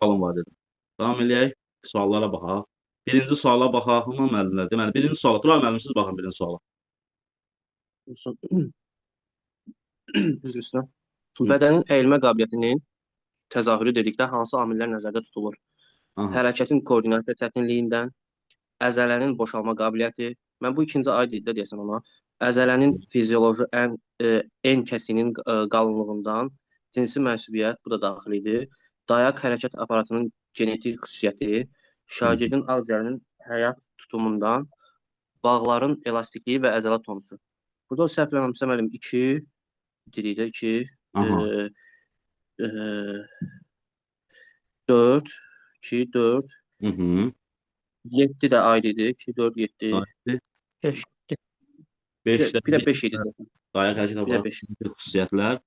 sualım var dedim. Davam eləyək, suallara baxaq. Birinci suala baxaq mı müəllimlər? Deməli, birinci suala, Tural müəllim, siz baxın birinci suala. Üzr istəyirəm. Bədənin əyilmə qabiliyyətinin təzahürü dedikdə hansı amillər nəzərdə tutulur? Aha. Hərəkətin koordinasiya çətinliyindən, əzələnin boşalma qabiliyyəti, mən bu ikinci aydınlıqda deyəsən ona, əzələnin fizioloji en kəsiyinin qalınlığından, cinsi mənsubiyyət, bu da daxil idi, dayaq hərəkət aparatının genetik xüsusiyyəti, şagirdin ağciyərinin həyat tutumundan, bağların elastikliyi və əzələ tonusu. Burada səhvləməmsə müəllim 2, dedikdə 2, Aha. 4, 2, 4, Hı hı. 7 də aid idi. 2, 4, 7, Aydındır. 5. 5'də bir də 5 idi. dayaq hərəkət Bir də aparatı 5. xüsusiyyətlər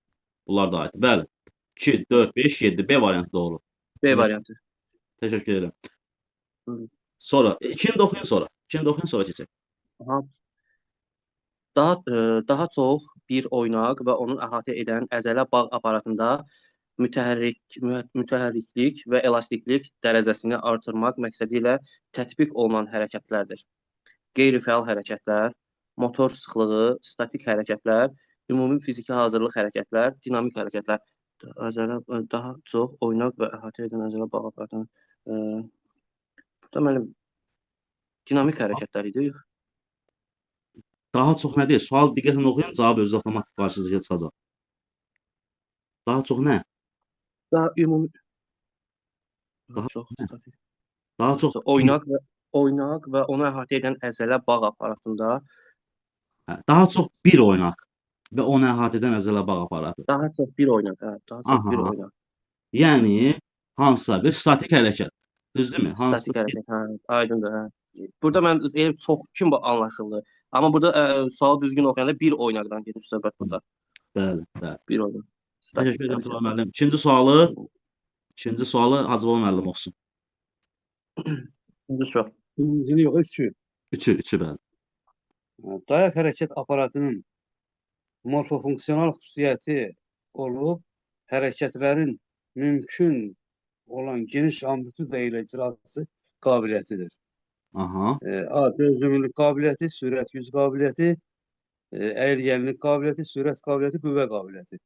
bunlar da aiddir. Bəli. 2, 4, 5, 7. B variantı doğru. B variantı. Təşəkkür edirəm. Buyurun. Sonra, ikini də oxuyun sonra. İkini də oxuyun sonra keçək. Aha. Daha çox bir oynaq və onun əhatə edən əzələ bağ aparatında mütəhərriklik və elastiklik dərəcəsini artırmaq məqsədi ilə tətbiq olunan hərəkətlərdir. Qeyri-fəal hərəkətlər, motor sıxlığı, statik hərəkətlər, ümumi fiziki hazırlıq hərəkətlər, dinamik hərəkətlər. Daha çox oynaq və əhatə edən əzələ bağ aparatında burada mənim dinamik hərəkətlər idi. Daha çox nə deyir? Sual diqqətlə oxuyun, cavab özü avtomatik qarşınıza çıxacaq. Daha çox nə? Daha ümumi Daha çox nə? statik. Daha çox Oynaq və onu əhatə edən əzələ bağ aparatında daha çox bir oynaq və onu əhatə edən əzələ bağ aparatı. daha çox bir oynaq, hə, daha çox bir Aha. oynaq. Yəni hansısa bir statik hərəkət. Düzdürmü? Statik hərəkət, hə, aydındır, hə. Burada mən çox kim anlaşıldı. Amma burada sualı düzgün oxuyanda bir oynaqdan gedir söhbət burada. Bəli, bəli. Bir oynaq. Təşəkkür edirəm Tural müəllim. İkinci sualı Hacıbaba müəllim oxusun. İkinci sual. İkincini yox, üçü. Üçü bəli. Dayaq hərəkət aparatının morfofunksional xüsusiyyəti olub, hərəkətlərin mümkün olan geniş amplituda ilə icrası qabiliyyətidir. Aha. A. Dözümlülük qabiliyyəti, sürət güc qabiliyyəti, əyilgənlik qabiliyyəti, sürət qabiliyyəti, qüvvə qabiliyyəti.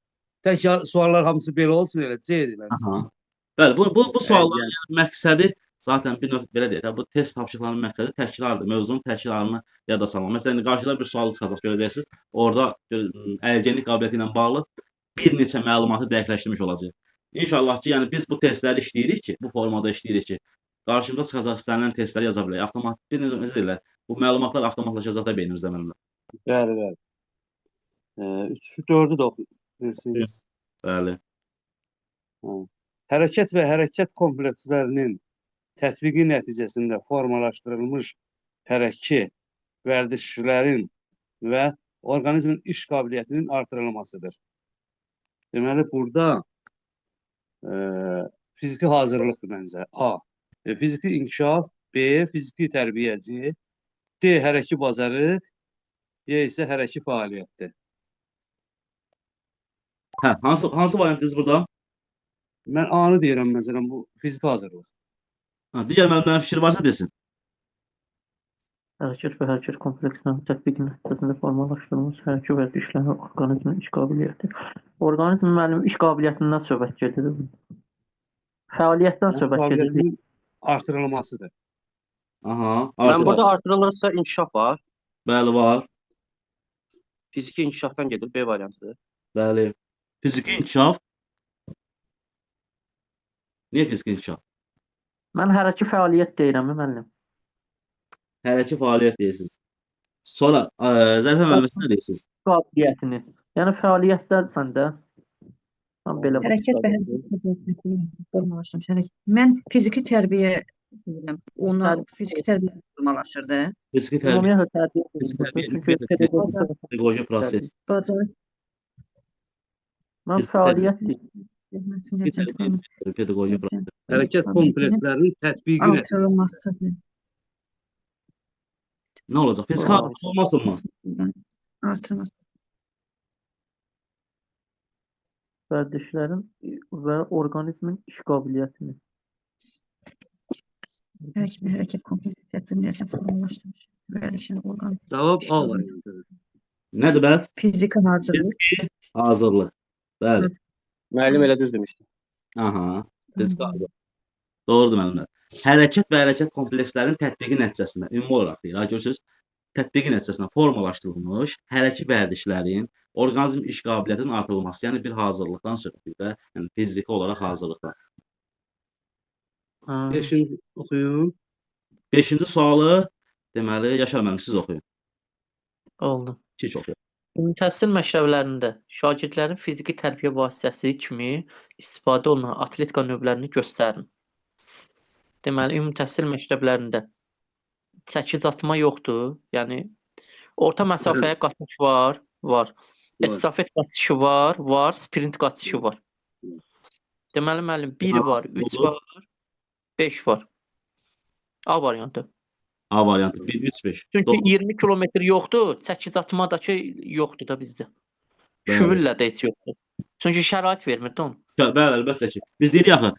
Tək suallar hamısı belə olsun, elə C edilir. Aha. Bəli, bu sualların məqsədi zaten bir növ belə deyək, bu test tapşırıqlarının məqsədi təkrardır, mövzunun təkrarını yada salmaq. Məsələn, qarşıda bir sual çıxacaq, görəcəksiniz. Orada əyilgənlik qabiliyyəti ilə bağlı bir neçə məlumatı dəqiqləşdirmiş olacaq. İnşallah ki, yəni biz bu testləri işləyirik ki, bu formada işləyirik ki, qarşımıza çıxacaq istənilən testləri yaza bilək. Avtomatik necə deyirlər, bu məlumatlar avtomatlaşacaq da beynimizdə mənim. Bəli, bəli. 3-ü, 4-ü də oxuyursunuz. Bəli. Hərəkət və hərəkət komplekslərinin tətbiqi nəticəsində formalaşdırılmış hərəkə vərdişlərin və orqanizmin iş qabiliyyətinin artırılmasıdır. Deməli, burada fiziki hazırlıqdır məncə. A. Fiziki inkişaf, B. Fiziki tərbiyəci, D. Hərəki bacarıq, E isə hərəki fəaliyyətdir. Hə, hansı variantınız burada? Mən A-nı deyirəm məsələn, bu fiziki hazırlıq. Digər müəllimlərin fikri varsa desin. Hərəkət və hərəkət kompleksinin tətbiqi nəticəsində formalaşdırılmış hərəkət vərdişlərin orqanizmin iş qabiliyyəti. Orqanizmin müəllim iş qabiliyyətindən söhbət gedir. Fəaliyyətdən söhbət gedir. Artırılmasıdır. Aha. Mən burada artırılırsa inkişaf var. Bəli, var. Fiziki inkişafdan gedir, B variantıdır. Bəli. Fiziki inkişaf. Niyə fiziki inkişaf? Mən hərəki fəaliyyət deyirəm, müəllim. Hərəki fəaliyyət deyirsiniz. Sonra Zərifə müəllim siz nə deyirsiniz? Qabiliyyətini. Yəni fəaliyyətdənsən də. Hərəkət və hərəkət. Mən fiziki tərbiyə deyirəm. Ona fiziki tərbiyə formalaşırdı. Fiziki tərbiyə. Pedaqoji proses. Mən fəaliyyət deyirəm. Pedaqoji proses. Hərəkət komplekslərinin tətbiqi artırılmasıdır. Nə olacaq? Fiziki hazırlıq olmasın mı? Artırılması. Vərdişlərin və orqanizmin iş qabiliyyətini. Herhangi bir hareket kompleksiyetini nereden formalaştırmış? Verilişini organ Cavab A işgal variantıdır. Nədir bəs? fiziki hazırlık. Hazırlıq. Bəli. Müəllim elə düz demişdi. Aha. Fiziki Tamam. hazırlıq. Doğrudur müəllimlər. Hərəkət və hərəkət komplekslərinin tətbiqi nəticəsində ümumi olaraq deyir, ha, görürsüz, tətbiqi nəticəsində formalaşdırılmış hərəkət vərdişlərin orqanizm iş qabiliyyətinin artırılması, yəni bir hazırlıqdan söhbət gedir də, yəni fiziki olaraq hazırlıqdan. Ha, 5-ci oxuyun. 5-ci sualı deməli Yaşar müəllim siz oxuyun. oldu. Siz oxuyun. Ümumi təhsil məktəblərində şagirdlərin fiziki tərbiyə vasitəsi kimi istifadə olunan atletika növlərini göstərin. Deməli, ümumi təhsil məktəblərində çəkic atma yoxdur. Yəni orta məsafəyə qaçış var. Var. Estafet qaçışı var, sprint qaçışı var. Deməli, müəllim 1 var, 3 var, 5 var. A variantı. A variantı 1 3 5. Çünki 20 kilometr yoxdur, çəkic atmadakı yoxdur da bizdə. Bəli. Şüvüllə də heç yoxdur. Çünki şərait vermir də onu. Bəli, əlbəttə ki. Biz deyirik axı,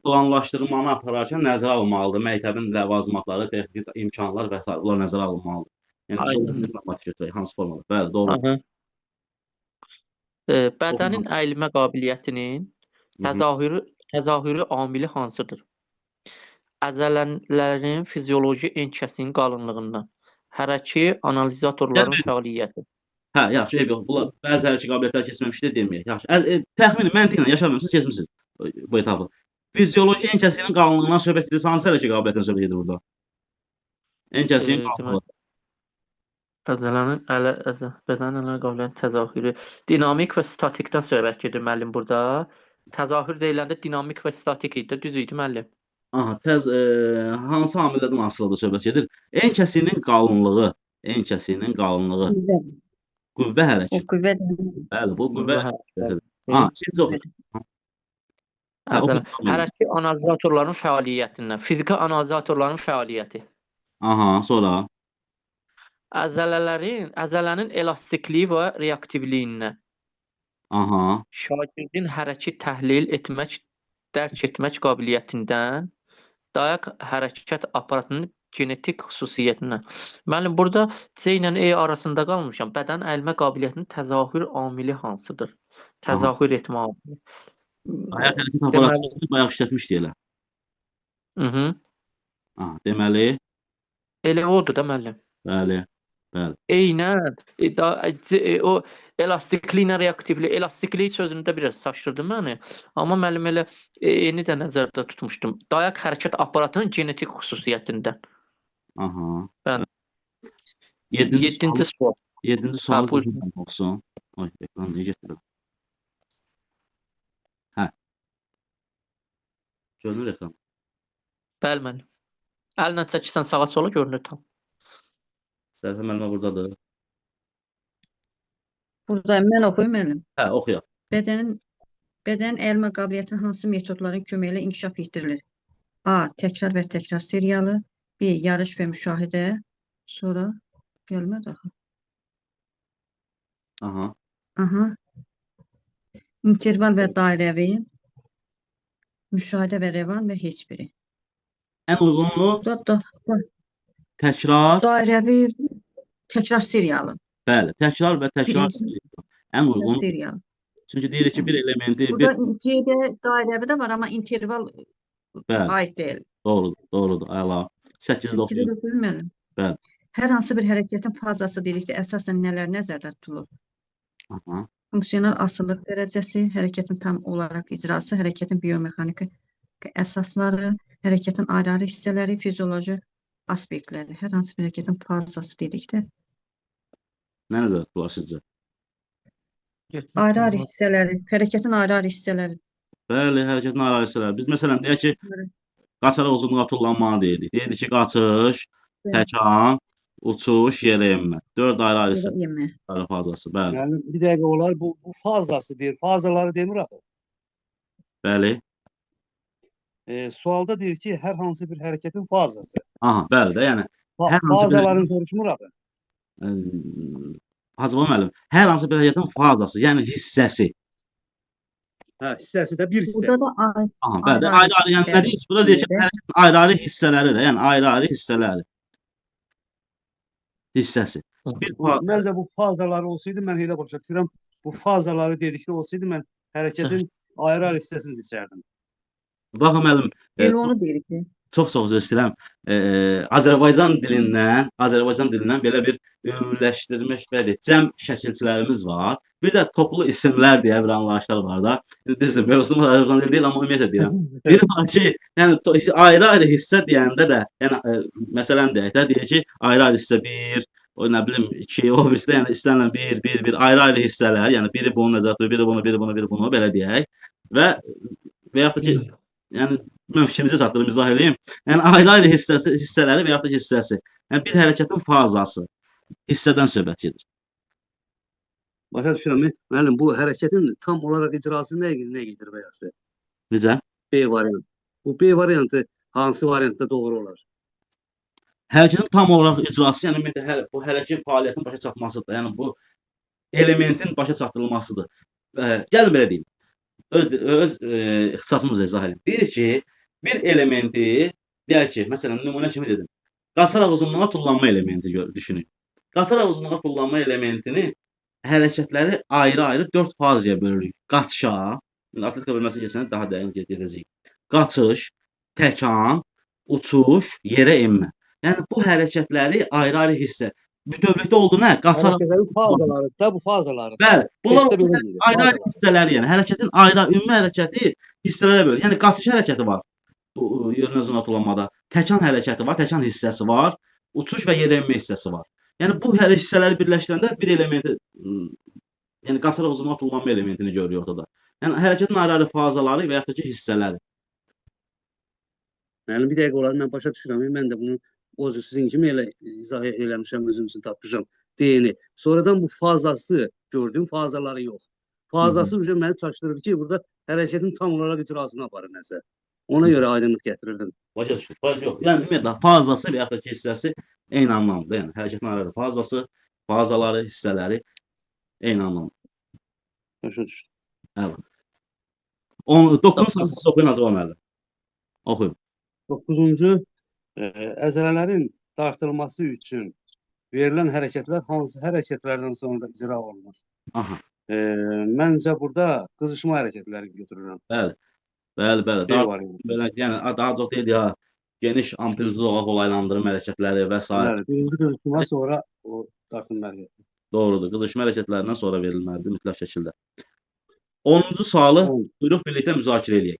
planlaşdırmanı apararkən nəzərə alınmalıdır. Məktəbin ləvazimatları, texniki imkanlar və s. bunlar nəzərə alınmalıdır. Yəni Aynen. biz matematik götürək, hansı formada? Bəli, doğru. Aha. Bədənin əyilmə qabiliyyətinin təzahürü amili hansıdır? Əzələlərin fizioloji enkəsinin qalınlığından, hərəki analizatorların Yəni- fəaliyyəti. Hə, yaxşı, eyb yox. Bunlar bəzi hərəkət qabiliyyətləri keçməmişdir deməyək. Yaxşı. Təxmini məntiqlə yaşamırsınız, keçmisiniz bu etapı. Fizioloji enkəsinin qalınlığından söhbət edirsə, hansı hərəkət qabiliyyətindən söhbət edir burada? Enkəsinin qalınlığı. Bədənin əyilmə qabiliyyətinin təzahürü dinamik və statikdən söhbət gedir müəllim burada. Təzahür deyiləndə dinamik və statik idi, düz idi müəllim. Aha, hansı amillərdən asılıdır söhbət gedir? Enkəsinin qalınlığı, qüvvə O hərəkəti. kuvvet Bəli, bu qüvvə hərəkətidir. Ha, ikinci oxu. Hərəki analizatorların fəaliyyətindən, fiziki analizatorların fəaliyyəti. Aha, sonra. Əzələnin elastikliyi və reaktivliyindən, Aha. şagirdin hərəki təhlil etmək, dərk etmək qabiliyyətindən, dayaq hərəkət aparatının genetik xüsusiyyətindən. Müəllim, burada C ilə E arasında qalmışam. Bədən əyilmə qabiliyyətinin təzahür amili hansıdır? Təzahür etmə amili. Ayaq hərəkət aparatını bayaq işlətmişdik elə. Aha, deməli, Elə odur da müəllim. bəli. Eynən o elastikli ilə reaktivli, elastikli sözünü də biraz saçdırdı məni. Amma müəllim elə eni də nəzərdə tutmuşdum. Dayaq hərəkət aparatının genetik xüsusiyyətindən. Aha. Bəli. 7-ci 7-ci sual. 7-ci sualı buyurun. sizin olsun. Oy, ekran necə getdi? Hə. Görünür ekran. Bəli müəllim. Əllə çəkirsən sağa sola görünür tam. Sərfə müəllimə buradadır. Burada mən oxuyum müəllim. Hə, oxuyaq. Bədənin əyilmə qabiliyyətinin hansı metodların köməyi ilə inkişaf etdirilir? A. Təkrar və təkrar seriyalı. B. Yarış və müşahidə. Sonra gəlmədi axı. Aha. Aha. İnterval və dairəvi. Müşahidə və revan və heç biri. Ən uyğunluğu Burada təkrar, dairəvi təkrar seriyalı. bəli, təkrar və təkrar Birinci. ən uyğun. Seriyalı. Çünki deyirik ki, bir elementi Burada C-də dairəvi də var, amma interval bəli, aid deyil. doğrudur, əla. 8-də oxuyun. oxuyum müəllim. Bəli. Hər hansı bir hərəkətin fazası dedikdə əsasən nələr nəzərdə tutulur? Aha. Funksional asıllıq dərəcəsi, hərəkətin tam olaraq icrası, hərəkətin biomexaniki əsasları, hərəkətin ayrı-ayrı hissələri, fizioloji aspektləri. Hər hansı bir hərəkətin fazası dedikdə Nə nəzərdə tutulur sizcə? ayrı-ayrı hissələri, hərəkətin ayrı-ayrı hissələri. Bəli, hərəkətin ayrı-ayrı Biz məsələn deyək ki, qaçaraq uzunluğa tullanmanı deyirik. Deyirik ki, qaçış, Bəli. təkan, uçuş, yerə enmə. 4 ayrı-ayrı hissə Yemək. fazası. Bəli. Yəni bir dəqiqə olar bu fazası deyir. Fazaları demir axı. Bəli. Sualda deyir ki, hər hansı bir hərəkətin fazası. Aha, bəli də, yəni hər hansı bir Fazaların soruşmur axı. Hacı müəllim, hər hansı bir hərəkətin fazası, yəni hissəsi. Hə, hissəsi də bir Burada hissəsi. da Aha, bəli. ayrı-ayrı Ayrı-ayrı, yəni nə deyir? Burada deyir ki, hissələrdə hərəkətin ayrı-ayrı hissələri də, yəni ayrı-ayrı hissələri. Hissəsi. Bir Məncə bu fazaları olsaydı, mən elə başa düşürəm, bu fazaları dedikdə olsaydı, mən hərəkətin ayrı-ayrı hissəsini seçərdim. baxın müəllim, elə onu deyir ki, çox üzr istəyirəm. Azərbaycan dilindən belə bir ümumiləşdirilmiş belə cəm şəkilçilərimiz var. Bir də toplu isimlər deyə bir anlayışlar var da. Düzdür, mövzumuz Azərbaycan dili deyil, amma ümumiyyətlə deyirəm. Bir var ki, yəni ayrı-ayrı hissə deyəndə də, yəni məsələn deyək də, deyək ki, ayrı-ayrı hissə 1, o nə bilim 2, o birisi də yəni istənilən 1 ayrı-ayrı hissələr, yəni biri bunu nəzərdə tutur, biri bunu, biri bunu belə deyək. Və yaxud da ki, yəni mən fikrimizi çatdırım, izah edeyim. Yəni ayrı-ayrı hissələri və yaxud da ki, hissəsi. Yəni bir hərəkətin fazası hissədən söhbət gedir. Başa düşürəm. Müəllim, bu hərəkətin tam olaraq icrası nə gedir və yaxşı? Necə? B variantı. Bu B variantı hansı variantda doğru olar? Hərəkətin tam olaraq icrası, yəni ümumiyyətlə bu hərəkət fəaliyyətin başa çatmasıdır. Yəni bu elementin başa çatdırılmasıdır. Gəlin belə deyim. Öz ixtisasımızla izah edeyim. Deyir ki, bir elementi, deyək ki, məsələn, nümunə kimi dedim. Qaçaraq uzunluğa tullanma elementi düşünün. Qaçaraq uzunluğa tullanma elementini hərəkətləri ayrı-ayrı 4 fazaya bölürük. Qaçışa, atletika bölməsi keçəndə daha dərin gedəcəyik. Qaçış, təkan, uçuş, yerə enmə. Yəni bu hərəkətləri ayrı-ayrı hissə. Bütövlükdə oldu nə? Qaçaraq Hərəkətlərin fazaları da bu fazaları. Bəli, bunlar Testdə belə deyilir, ayrı-ayrı fazalar. hissələri, yəni hərəkətin ümumi hərəkəti hissələrə bölünür. Yəni qaçış hərəkəti var bu yönə zona tullanmada. Təkan hərəkəti var, təkan hissəsi var, uçuş və yerə enmə hissəsi var. Yəni bu hissələri birləşdirəndə bir elementi, yəni qaçaraq uzunluğa tullanma elementini görürük ortada. Yəni hərəkətin ayrı-ayrı fazaları və yaxud da ki, hissələri. Yəni bir dəqiqə olar, mən başa düşürəm. Mən də bunu o sizin kimi elə izah eləmişəm, özüm üçün tapmışam. Deyini. Sonradan bu fazası gördüm, fazaları yox. Fazası məni çaşdırır ki, burada hərəkətin tam olaraq icrasını aparır nəsə. Ona görə aydınlıq gətirirdim. Başa düşür. Yox. Yəni ümumiyyətlə fazası və yaxud da ki, hissəsi eyni anlamda. Yəni hərəkətin ayrı fazası, fazaları, hissələri eyni anlamda. Başa düşdüm. Əla. 9-cu siz oxuyun Hacı müəllim. Oxuyun. 9-cu əzələlərin dartılması üçün verilən hərəkətlər hansı hərəkətlərdən sonra icra olunur? Aha. Məncə burada qızışma hərəkətləri götürürəm. Bəli. Belə, yəni daha çox deyil ya, geniş amplitudlu olaylandırma hərəkətləri və s. Birinci qızışma, sonra o dartılma hərəkəti. Doğrudur. Qızışma hərəkətlərindən sonra verilməlidir mütləq şəkildə. 10-cu sualı buyuruq birlikdə müzakirə edək.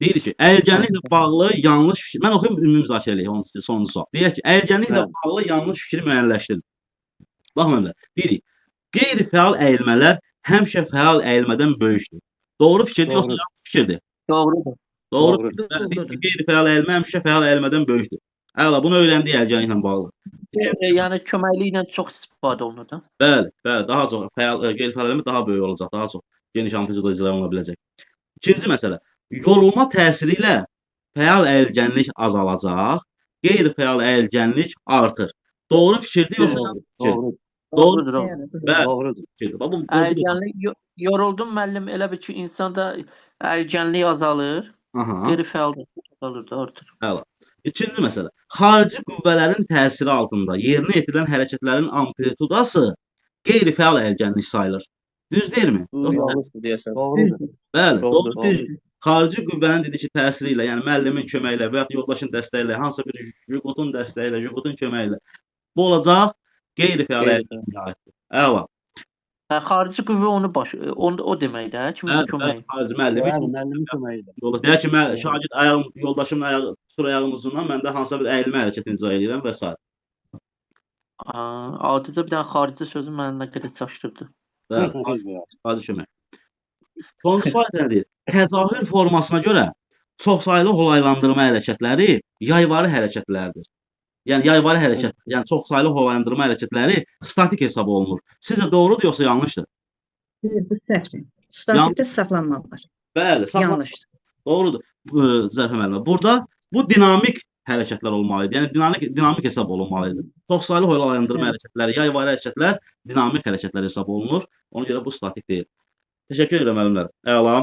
Deyir ki, əyilgənliklə bağlı yanlış fikir. Mən oxuyum, ümumi müzakirə edək sonuncu sual. Deyir ki, əyilgənliklə bağlı yanlış fikri müəyyənləşdirin. Baxın məndə. Deyirik, qeyri-fəal əyilmələr həmişə fəal əyilmədən böyükdür. Doğru fikirdir, yoxsa yanlış fikirdir? Doğrudur. Doğru fikirdir. Qeyri-fəal əyilmə həmişə fəal əyilmədən böyükdür. Əla, bunu öyrəndik əyilgənliklə bağlı. Yəni köməkliklə çox istifadə olunur da. Bəli, daha çox qeyri-fəal əyilmə daha böyük olacaq, daha çox geniş amplitudlu icra oluna biləcək. İkinci məsələ, yorulma təsiri ilə fəal əyilgənlik azalacaq, qeyri-fəal əyilgənlik artır. Doğru fikirdir, yoxsa yanlış fikirdir? Doğrudur. Doğrudur. Əyilgənlik yoruldum müəllim, elə bir ki, insanda əyilgənlik azalır, qeyri-fəallık azalır da, artır. Əla. İkinci məsələ, xarici qüvvələrin təsiri altında yerinə yetirilən hərəkətlərin amplitudası qeyri-fəal əyilgənlik sayılır. Düz deyilmi? Yanlışdır deyəsən. Doğrudur. Bəli, Doğrudur. Xarici qüvvənin dediyi ki, təsiri ilə, yəni müəllimin köməyi ilə və ya yoldaşın dəstəyi ilə, hansısa bir jüqutun dəstəyi ilə, jüqutun köməyi ilə bu olacaq qeyri-fəal əyilgənlik aiddir. Əla. Xarici qüvvə o deməkdir, kimin köməyi? Xarici müəllimin köməyi ilə. Deyək ki, mən şagird yoldaşımın ayağı tutur ayağım uzundan, mən də hansısa bir əyilmə hərəkətini icra edirəm və s. Adidə bir dənə xarici sözü mənə nə qədər çaşdırdı. Xarici kömək. Sonuncu sual nədir? Təzahür formasına görə çoxsaylı olaylandırma hərəkətləri yayvari hərəkətlərdir. Yəni yayvari hərəkət, yəni çoxsaylı olaylandırma hərəkətləri statik hesab olunur. Sizcə doğrudur yoxsa yanlışdır? Bu səhvdir. Statikdə saxlanmaq var. Bəli, Yanlışdır. Doğrudur. Zərfə müəllimə. Burada bu dinamik hərəkətlər olmalıdır. Yəni dinamik hesab olunmalıdır. Çoxsaylı olaylandırma hərəkətləri, yayvari hərəkətlər dinamik hərəkətlər hesab olunur. Ona görə bu statik deyil. Təşəkkür edirəm müəllimlər. Əla.